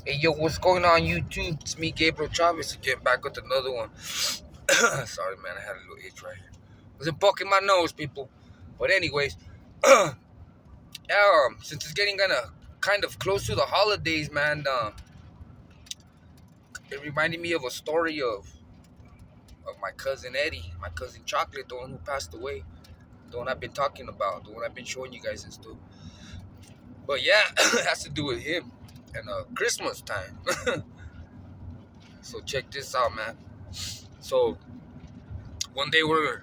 Hey yo, what's going on YouTube? It's me, Gabriel Chavez, again back with another one. Sorry man, I had a little itch right here. Wasn't poking my nose, people. But anyways, since it's getting kind of close to the holidays, man, it reminded me of a story of my cousin Eddie, my cousin Chocolate, the one who passed away, the one I've been talking about, the one I've been showing you guys and stuff. But yeah, it has to do with him and Christmas time. So check this out, man. So one day we're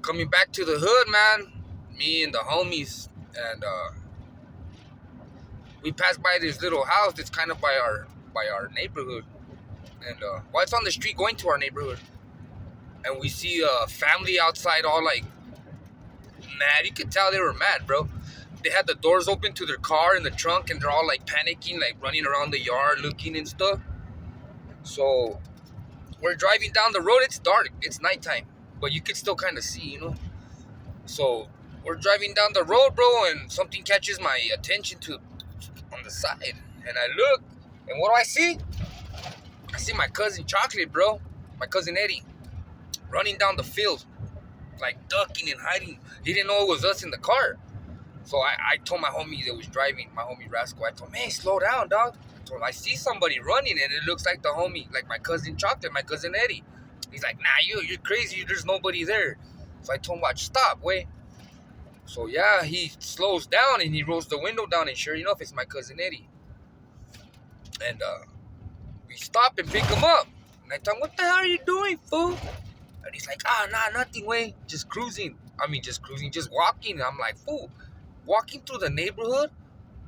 coming back to the hood, man, me and the homies, and we passed by this little house that's kind of by our neighborhood, and well, it's on the street going to our neighborhood, and we see a family outside, all like mad. You could tell they were mad, bro. They had the doors open to their car in the trunk, and they're all like panicking, like running around the yard looking and stuff. So we're driving down the road. It's dark. It's nighttime, but you could still kind of see, you know. So we're driving down the road, bro, and something catches my attention to on the side. And I look, and what do I see? I see my cousin Chocolate, bro. My cousin Eddie running down the field, like ducking and hiding. He didn't know it was us in the car. So I told my homie that was driving, my homie Rascal, I told him, hey, slow down, dog. I told him, I see somebody running, and it looks like the homie, like my cousin Chocolate, my cousin Eddie. He's like, nah, you're crazy. There's nobody there. So I told him, watch, stop, wait. So yeah, he slows down and he rolls the window down, and sure enough, it's my cousin Eddie. And we stop and pick him up. And I tell him, what the hell are you doing, fool? And he's like, nah, nothing, way. Just cruising. Just walking. And I'm like, fool, walking through the neighborhood?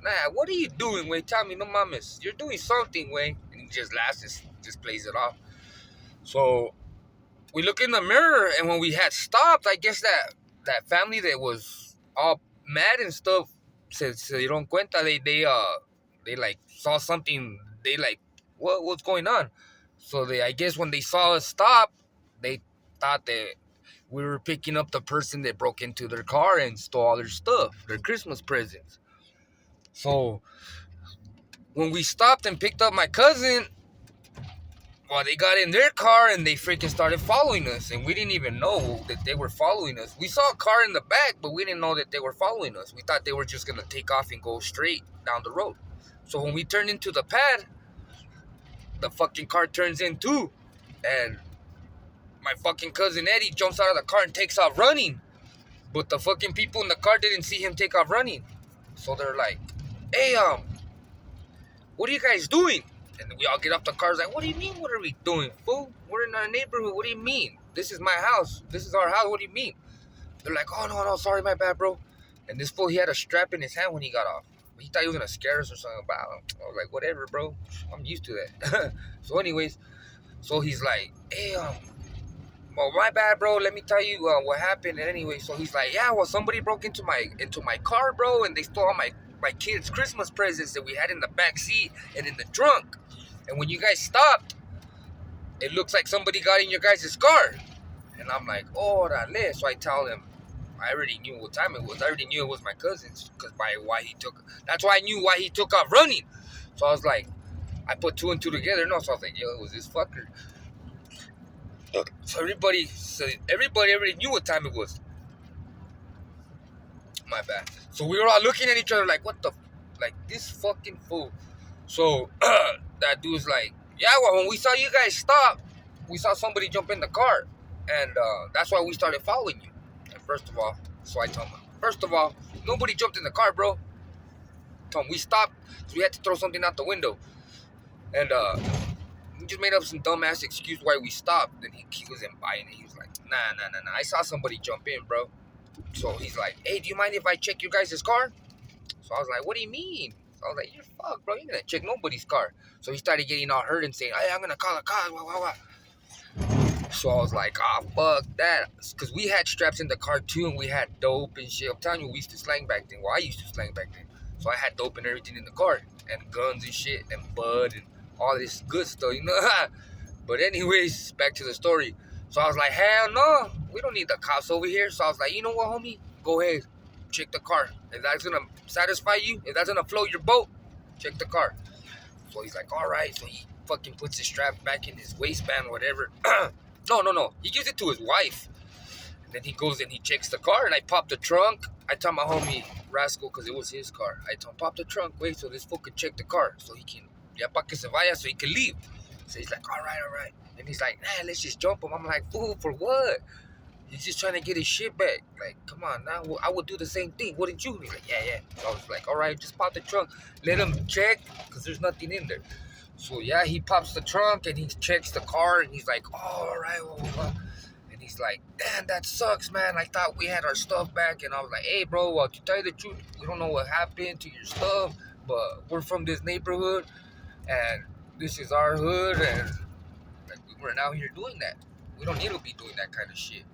Nah, what are you doing, way? Tell me, no mames. You're doing something, way. And he just laughs, just plays it off. So we look in the mirror, and when we had stopped, I guess that family that was all mad and stuff, se dieron cuenta, they like saw something, they like, what's going on? So I guess when they saw us stop, they thought that we were picking up the person that broke into their car and stole all their stuff, their Christmas presents. So when we stopped and picked up my cousin, well, they got in their car and they freaking started following us, and we didn't even know that they were following us. We saw a car in the back, but we didn't know that they were following us. We thought they were just gonna take off and go straight down the road. So when we turned into the pad, the fucking car turns in too, and my fucking cousin Eddie jumps out of the car and takes off running. But the fucking people in the car didn't see him take off running. So they're like, hey, what are you guys doing? And we all get off the cars like, what do you mean, what are we doing, fool? We're in our neighborhood. What do you mean? This is my house. This is our house. What do you mean? They're like, oh, no, sorry, my bad, bro. And this fool, he had a strap in his hand when he got off. He thought he was going to scare us or something about him. I was like, whatever, bro. I'm used to that. So anyways, so he's like, hey, well, my bad, bro. Let me tell you what happened. And anyway, so he's like, yeah, well, somebody broke into my car, bro, and they stole all my kids' Christmas presents that we had in the back seat and in the trunk. And when you guys stopped, it looks like somebody got in your guys' car. And I'm like, oh, dale. So I tell him, I already knew what time it was. I already knew it was my cousin's, because that's why I knew why he took off running. So I was like, I put two and two together. No, so I was like, yo, it was this fucker. So everybody already knew what time it was. My bad. So we were all looking at each other like, what the, like, this fucking fool. So that dude's like, yeah, well, when we saw you guys stop, we saw somebody jump in the car, and that's why we started following you. And first of all, so I told him, first of all, nobody jumped in the car, bro. Told him we stopped, so we had to throw something out the window. And he just made up some dumbass excuse why we stopped. Then he wasn't buying it. He was like, nah. I saw somebody jump in, bro. So he's like, hey, do you mind if I check your guys' car? So I was like, what do you mean? So I was like, you're fucked, bro. You're going to check nobody's car. So he started getting all hurt and saying, hey, I'm going to call the cops. So I was like, fuck that. Because we had straps in the car, too, and we had dope and shit. I'm telling you, we used to slang back then. Well, I used to slang back then. So I had dope and everything in the car, and guns and shit, and bud, and all this good stuff, you know? But anyways, back to the story. So I was like, hell no, we don't need the cops over here. So I was like, you know what, homie? Go ahead, check the car. If that's going to satisfy you, if that's going to float your boat, check the car. So he's like, all right. So he fucking puts his strap back in his waistband, whatever. No. He gives it to his wife. And then he goes and he checks the car, and I pop the trunk. I tell my homie Rascal, because it was his car. I tell him, pop the trunk, wait, so this fool can check the car, so he can, ya pa que se vaya, so he can leave. So he's like, all right. And he's like, nah, let's just jump him. I'm like, fool, for what? He's just trying to get his shit back. Like, come on, now I would do the same thing, wouldn't you? He's like, yeah. So I was like, all right, just pop the trunk. Let him check, because there's nothing in there. So yeah, he pops the trunk, and he checks the car, and he's like, oh, all right, well. And he's like, damn, that sucks, man. I thought we had our stuff back. And I was like, hey, bro, well, to tell you the truth, we don't know what happened to your stuff, but we're from this neighborhood, and this is our hood, and like, we're out here doing that. We don't need to be doing that kind of shit.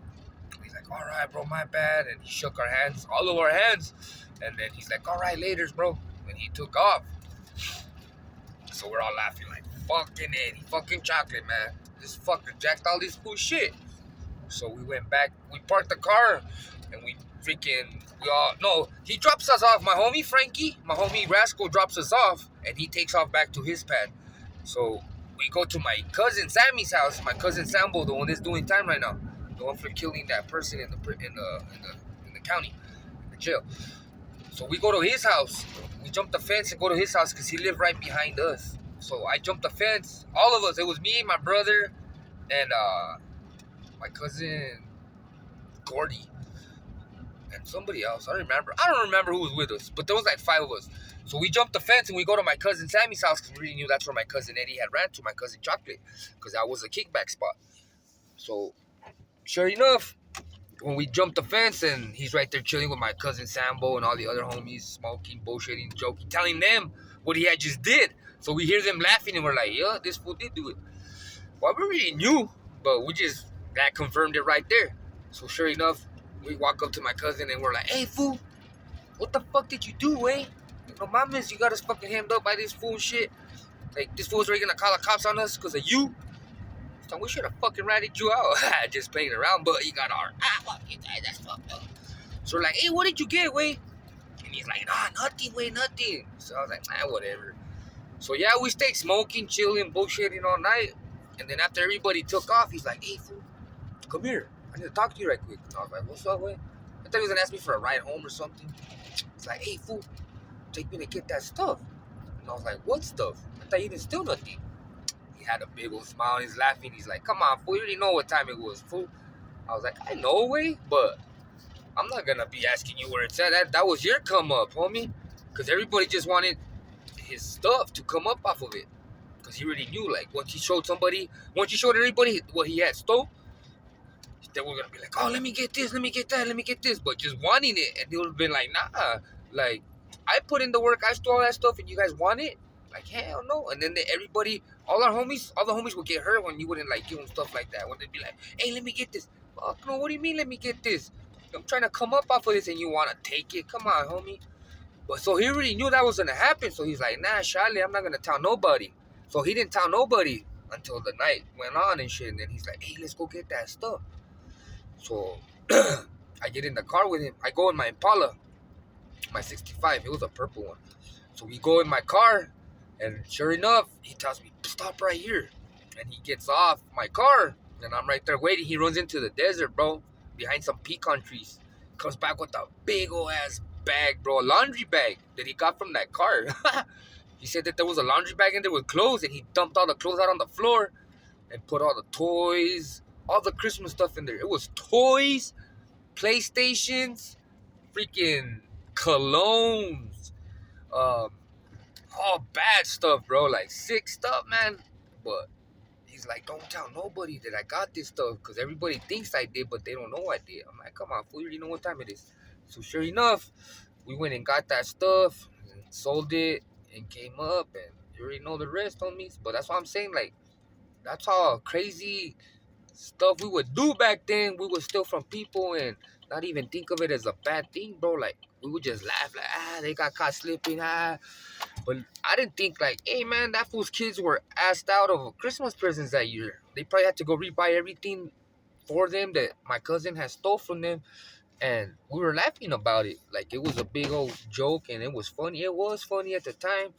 He's like, all right, bro, my bad. And he shook our hands, all of our hands. And then he's like, all right, laters, bro. And he took off. So we're all laughing like, fucking Eddie, fucking chocolate, man. This fucker jacked all this cool shit. So we went back, we parked the car, and he drops us off. My homie Frankie, my homie Rascal drops us off, and he takes off back to his pad. So we go to my cousin Sammy's house, my cousin Sambo, the one that's doing time right now, the one for killing that person in the county, in the jail. So we go to his house. We jump the fence and go to his house because he lived right behind us. So I jumped the fence, all of us. It was me, my brother, and my cousin Gordy, and somebody else. I don't remember who was with us, but there was like 5 of us. So we jumped the fence and we go to my cousin Sammy's house because we really knew that's where my cousin Eddie had ran to, my cousin Chocolate, because that was a kickback spot. So sure enough, when we jumped the fence and he's right there chilling with my cousin Sambo and all the other homies, smoking, bullshitting, joking, telling them what he had just did. So we hear them laughing and we're like, yeah, this fool did do it. Well, we really knew, but that confirmed it right there. So sure enough, we walk up to my cousin and we're like, hey, fool, what the fuck did you do, eh? No mames, you got us fucking hemmed up by this fool shit. Like, this fool's already gonna call the cops on us because of you. So we should have fucking ratted you out. Just playing around, but he got our, fuck you guys, that's fucked up. So we're like, hey, what did you get, wey? And he's like, nothing, wey, nothing. So I was like, whatever. So yeah, we stayed smoking, chilling, bullshitting all night. And then after everybody took off, he's like, hey, fool, come here. I need to talk to you right quick. And I was like, what's up, wey? I thought he was going to ask me for a ride home or something. He's like, hey, fool, take me to get that stuff. And I was like, what stuff? I thought you didn't steal nothing. He had a big old smile. He's laughing. He's like, come on, fool. You already know what time it was, fool. I was like, I know, wey, but I'm not going to be asking you where it's at. That was your come up, homie. Because everybody just wanted his stuff to come up off of it. Because he already knew, like, once he showed everybody what he had stole, they were going to be like, oh, let me get this, let me get that, let me get this. But just wanting it. And they would have been like, nah. Like, I put in the work, I stole all that stuff, and you guys want it? Like, hell no. And then all the homies would get hurt when you wouldn't, like, give them stuff like that. When they'd be like, hey, let me get this. Fuck no, what do you mean, let me get this? I'm trying to come up off of this, and you want to take it? Come on, homie. But so he already knew that was going to happen. So he's like, nah, Charlie, I'm not going to tell nobody. So he didn't tell nobody until the night went on and shit. And then he's like, hey, let's go get that stuff. So I get in the car with him. I go in my Impala, my 65. It was a purple one. So we go in my car, and sure enough, he tells me, stop right here. And he gets off my car, and I'm right there waiting. He runs into the desert, bro, behind some pecan trees. Comes back with a big old ass bag, bro, a laundry bag that he got from that car. He said that there was a laundry bag in there with clothes, and he dumped all the clothes out on the floor and put all the toys, all the Christmas stuff in there. It was toys, PlayStations, freaking colognes, all bad stuff, bro, like sick stuff, man. But he's like, don't tell nobody that I got this stuff, because everybody thinks I did, but they don't know I did. I'm like, come on, fool, you know what time it is. So sure enough, we went and got that stuff, and sold it, and came up, and you already know the rest, homies. But that's what I'm saying, like, that's all crazy stuff we would do back then. We would steal from people and not even think of it as a bad thing, bro. Like, we would just laugh, like, they got caught slipping, But I didn't think, like, hey, man, that fool's kids were asked out of Christmas presents that year. They probably had to go rebuy everything for them that my cousin had stole from them. And we were laughing about it. Like, it was a big old joke, and it was funny. It was funny at the time.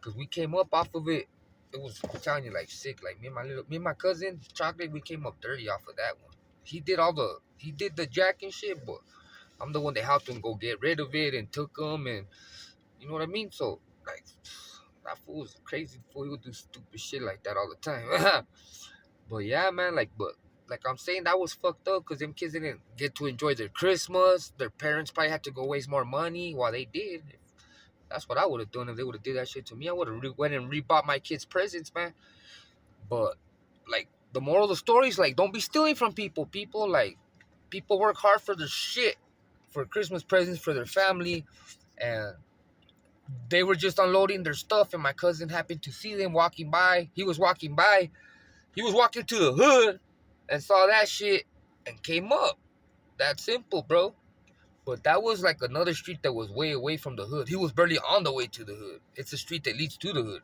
Cause we came up off of it. It was, I'm telling you, like sick. Like me and my cousin Chocolate, we came up dirty off of that one. He did the jack and shit, but I'm the one that helped him go get rid of it and took him, and you know what I mean. So like, that fool was a crazy fool. He would do stupid shit like that all the time. But yeah, man, like I'm saying, that was fucked up because them kids didn't get to enjoy their Christmas. Their parents probably had to go waste more money while they did. That's what I would have done if they would have did that shit to me. I would have went and rebought my kids presents, man. But like the moral of the story is like, don't be stealing from people. People work hard for their shit, for Christmas presents for their family, and they were just unloading their stuff. And my cousin happened to see them walking by. He was walking by. He was walking to the hood and saw that shit and came up. That simple, bro. But that was like another street that was way away from the hood. He was barely on the way to the hood. It's a street that leads to the hood.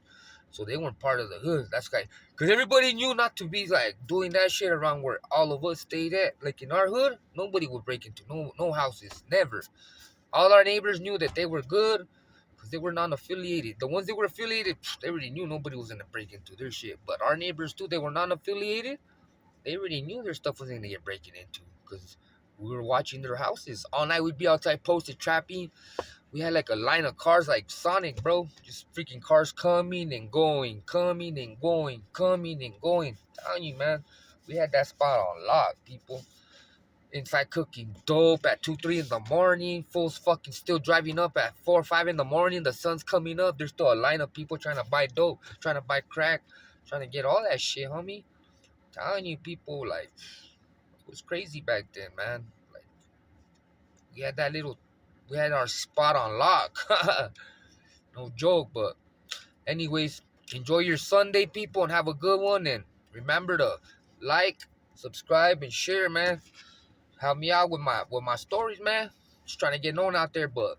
So they weren't part of the hood. That's like, because everybody knew not to be like doing that shit around where all of us stayed at. Like in our hood, nobody would break into no houses. Never. All our neighbors knew that they were good because they were non-affiliated. The ones that were affiliated, they already knew nobody was going to break into their shit. But our neighbors too, they were non-affiliated. They already knew their stuff wasn't going to get breaking into because we were watching their houses. All night we'd be outside posted trapping. We had like a line of cars like Sonic, bro. Just freaking cars coming and going, coming and going, coming and going. I'm telling you, man. We had that spot on lock, people. Inside cooking dope at 2, 3 in the morning. Fools fucking still driving up at 4 or 5 in the morning. The sun's coming up. There's still a line of people trying to buy dope, trying to buy crack, trying to get all that shit, homie. Telling you, people, like, it was crazy back then, man. Like, we had we had our spot on lock. No joke, but anyways, enjoy your Sunday, people, and have a good one. And remember to like, subscribe, and share, man. Help me out with my stories, man. Just trying to get known out there, but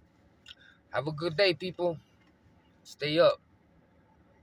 have a good day, people. Stay up.